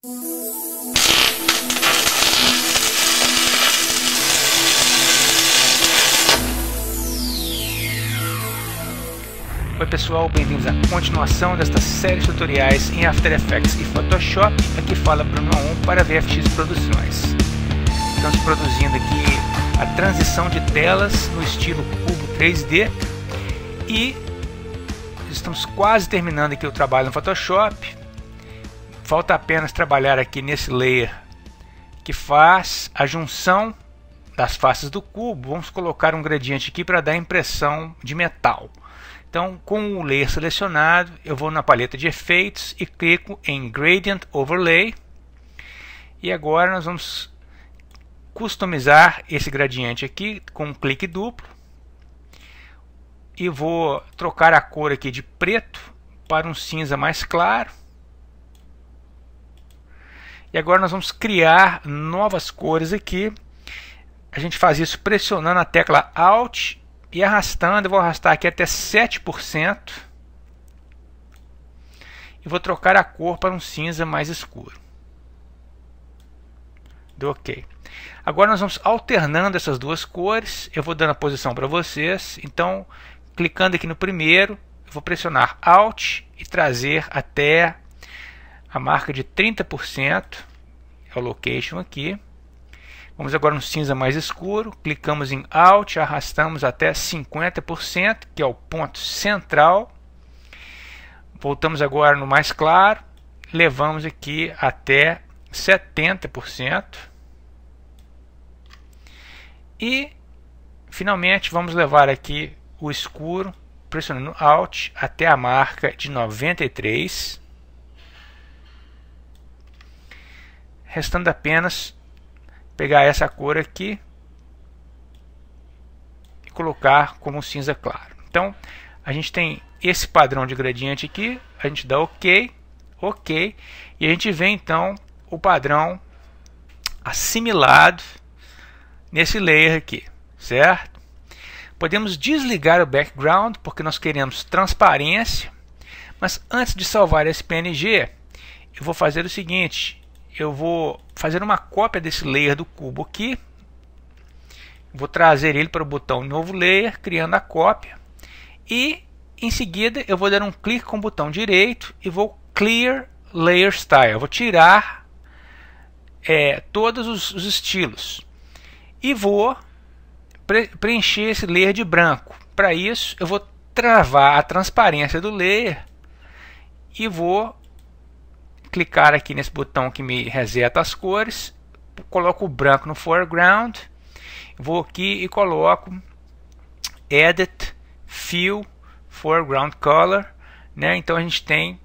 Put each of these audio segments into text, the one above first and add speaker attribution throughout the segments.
Speaker 1: Oi pessoal, bem-vindos à continuação desta série de tutoriais em After Effects e Photoshop. Aqui fala Bruno 1 para VFX Produções. Estamos produzindo aqui a transição de telas no estilo cubo 3D e estamos quase terminando aqui o trabalho no Photoshop. Falta apenas trabalhar aqui nesse layer que faz a junção das faces do cubo. Vamos colocar um gradiente aqui para dar a impressão de metal. Então, com o layer selecionado, eu vou na paleta de efeitos e clico em Gradient Overlay. E agora nós vamos customizar esse gradiente aqui com um clique duplo. E vou trocar a cor aqui de preto para um cinza mais claro. E agora nós vamos criar novas cores aqui. A gente faz isso pressionando a tecla Alt e arrastando. Eu vou arrastar aqui até 7%. E vou trocar a cor para um cinza mais escuro. Deu OK. Agora nós vamos alternando essas duas cores. Eu vou dando a posição para vocês. Então, clicando aqui no primeiro, eu vou pressionar Alt e trazer até a marca de 30%. É o Location aqui. Vamos agora no cinza mais escuro, clicamos em Alt, arrastamos até 50%, que é o ponto central. Voltamos agora no mais claro, levamos aqui até 70%. E, finalmente, vamos levar aqui o escuro, pressionando Alt, até a marca de 93%. Restando apenas pegar essa cor aqui e colocar como cinza claro. Então, a gente tem esse padrão de gradiente aqui, a gente dá OK, OK, e a gente vê então o padrão assimilado nesse layer aqui, certo? Podemos desligar o background porque nós queremos transparência, mas antes de salvar esse PNG, eu vou fazer o seguinte. Eu vou fazer uma cópia desse layer do cubo aqui. Vou trazer ele para o botão Novo Layer, criando a cópia. E em seguida eu vou dar um clique com o botão direito e vou Clear Layer Style. Eu vou tirar todos os estilos. E vou preencher esse layer de branco. Para isso eu vou travar a transparência do layer e vou clicar aqui nesse botão que me reseta as cores, coloco o branco no foreground, vou aqui e coloco Edit Fill Foreground Color, né? Então a gente tem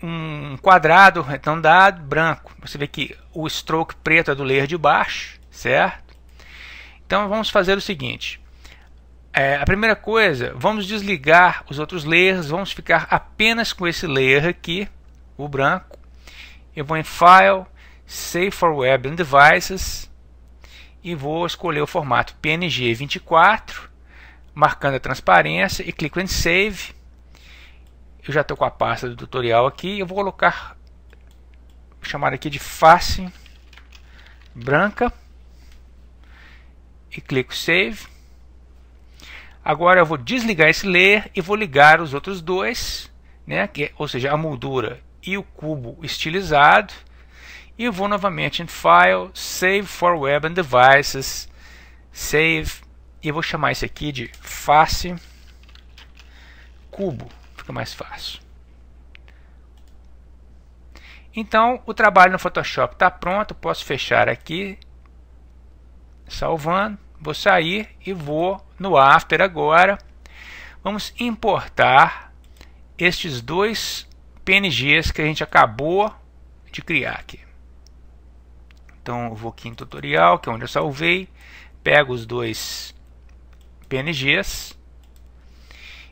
Speaker 1: um quadrado arredondado branco. Você vê que o stroke preto é do layer de baixo, certo? Então vamos fazer o seguinte. A primeira coisa, vamos desligar os outros layers, vamos ficar apenas com esse layer aqui, o branco. Eu vou em File, Save for Web and Devices e vou escolher o formato PNG 24, marcando a transparência e clico em Save. Eu já estou com a pasta do tutorial aqui. Eu vou colocar, chamar aqui de face branca e clico Save. Agora eu vou desligar esse layer e vou ligar os outros dois, né? Ou seja, a moldura e o cubo estilizado, e eu vou novamente em File, Save for Web and Devices, Save, e eu vou chamar isso aqui de face cubo, fica mais fácil. Então o trabalho no Photoshop está pronto, posso fechar aqui, salvando, vou sair e vou no After agora. Vamos importar estes dois PNGs que a gente acabou de criar aqui. Então eu vou aqui em tutorial, que é onde eu salvei, pego os dois PNGs.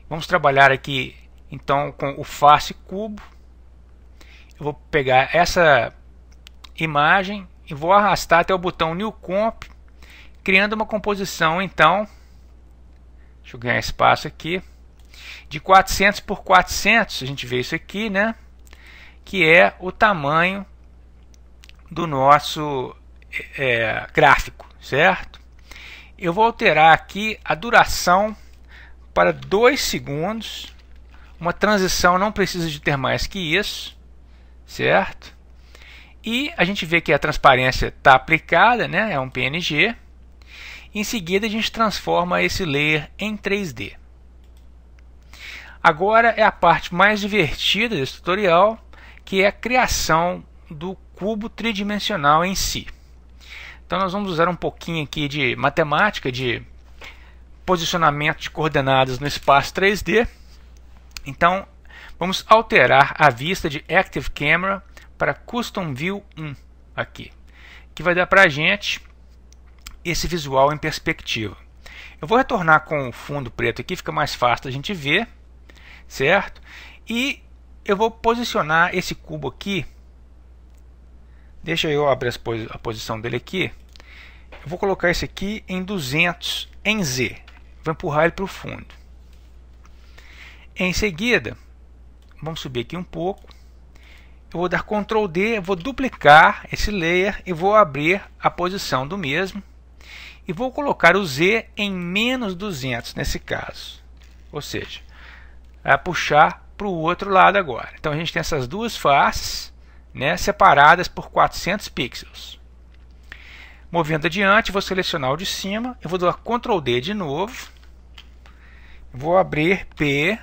Speaker 1: Vamos trabalhar aqui então com o face cubo. Eu vou pegar essa imagem e vou arrastar até o botão New Comp, criando uma composição então, deixa eu ganhar espaço aqui, de 400 por 400, a gente vê isso aqui, né? que é o tamanho do nosso gráfico, certo? Eu vou alterar aqui a duração para 2 segundos. Uma transição não precisa de ter mais que isso, certo? E a gente vê que a transparência está aplicada, né? É um PNG. Em seguida a gente transforma esse layer em 3D. Agora é a parte mais divertida desse tutorial, que é a criação do cubo tridimensional em si. Então nós vamos usar um pouquinho aqui de matemática, de posicionamento de coordenadas no espaço 3D. Então vamos alterar a vista de Active Camera para Custom View 1 aqui, que vai dar para a gente esse visual em perspectiva. Eu vou retornar com o fundo preto aqui, fica mais fácil a gente ver, certo? E eu vou posicionar esse cubo aqui. Deixa eu abrir a posição dele aqui. Eu vou colocar esse aqui em 200 em Z. Vou empurrar ele para o fundo. Em seguida, vamos subir aqui um pouco. Eu vou dar Ctrl D, vou duplicar esse layer e vou abrir a posição do mesmo. E vou colocar o Z em menos 200 nesse caso. Ou seja, vai puxar para o outro lado agora. Então a gente tem essas duas faces, né, separadas por 400 pixels. Movendo adiante, vou selecionar o de cima. Eu vou dar Ctrl D de novo. Vou abrir P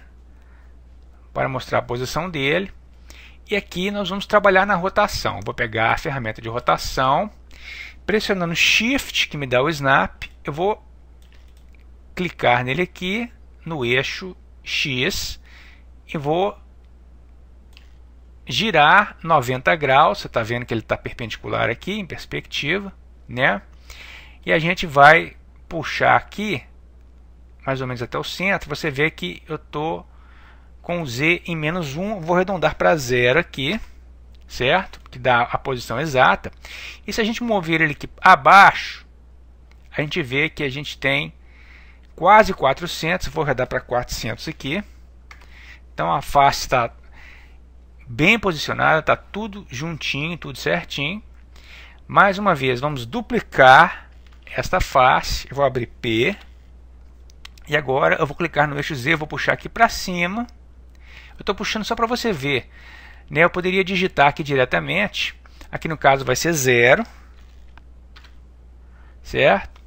Speaker 1: para mostrar a posição dele. E aqui nós vamos trabalhar na rotação. Vou pegar a ferramenta de rotação. Pressionando Shift, que me dá o Snap, eu vou clicar nele aqui, no eixo X, e vou girar 90 graus. Você está vendo que ele está perpendicular aqui, em perspectiva, né? E a gente vai puxar aqui, mais ou menos até o centro. Você vê que eu estou com o Z em menos 1, vou arredondar para 0 aqui, certo? Que dá a posição exata. E se a gente mover ele aqui abaixo, a gente vê que a gente tem quase 400, vou arredondar para 400 aqui. Então a face está bem posicionada, está tudo juntinho, tudo certinho. Mais uma vez, vamos duplicar esta face, eu vou abrir P. E agora eu vou clicar no eixo Z, vou puxar aqui para cima. Eu estou puxando só para você ver, né? Eu poderia digitar aqui diretamente. Aqui no caso vai ser 0. Certo?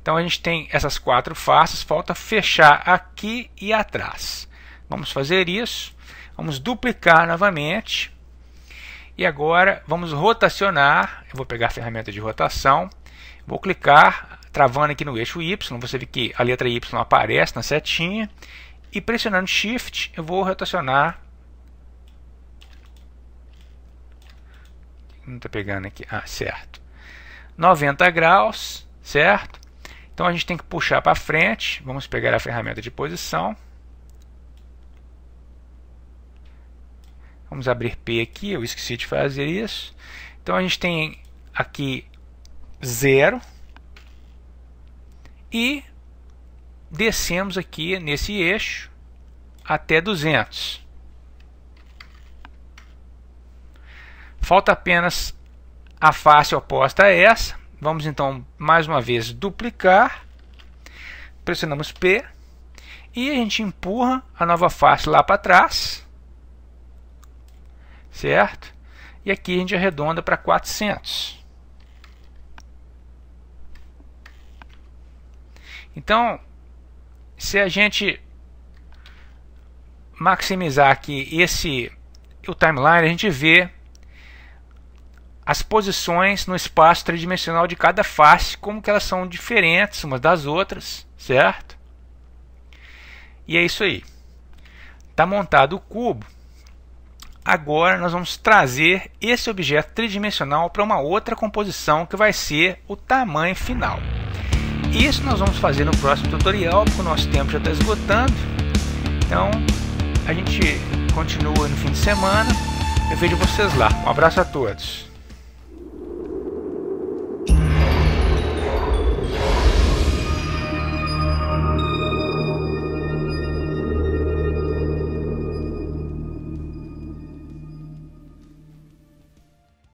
Speaker 1: Então a gente tem essas 4 faces. Falta fechar aqui e atrás. Vamos fazer isso. Vamos duplicar novamente. E agora vamos rotacionar. Eu vou pegar a ferramenta de rotação. Vou clicar, travando aqui no eixo Y. Você vê que a letra Y aparece na setinha. E pressionando Shift, eu vou rotacionar. Não está pegando aqui. Ah, certo. 90 graus, certo? Então a gente tem que puxar para frente. Vamos pegar a ferramenta de posição. Vamos abrir P aqui, eu esqueci de fazer isso. Então a gente tem aqui 0. E descemos aqui nesse eixo até 200. Falta apenas a face oposta a essa. Vamos então mais uma vez duplicar. Pressionamos P. E a gente empurra a nova face lá para trás. Certo? E aqui a gente arredonda para 400. Então, se a gente maximizar aqui o timeline, a gente vê as posições no espaço tridimensional de cada face, como que elas são diferentes umas das outras, certo? E é isso aí. Está montado o cubo. Agora nós vamos trazer esse objeto tridimensional para uma outra composição, que vai ser o tamanho final. Isso nós vamos fazer no próximo tutorial, porque o nosso tempo já está esgotando. Então a gente continua no fim de semana. Eu vejo vocês lá. Um abraço a todos.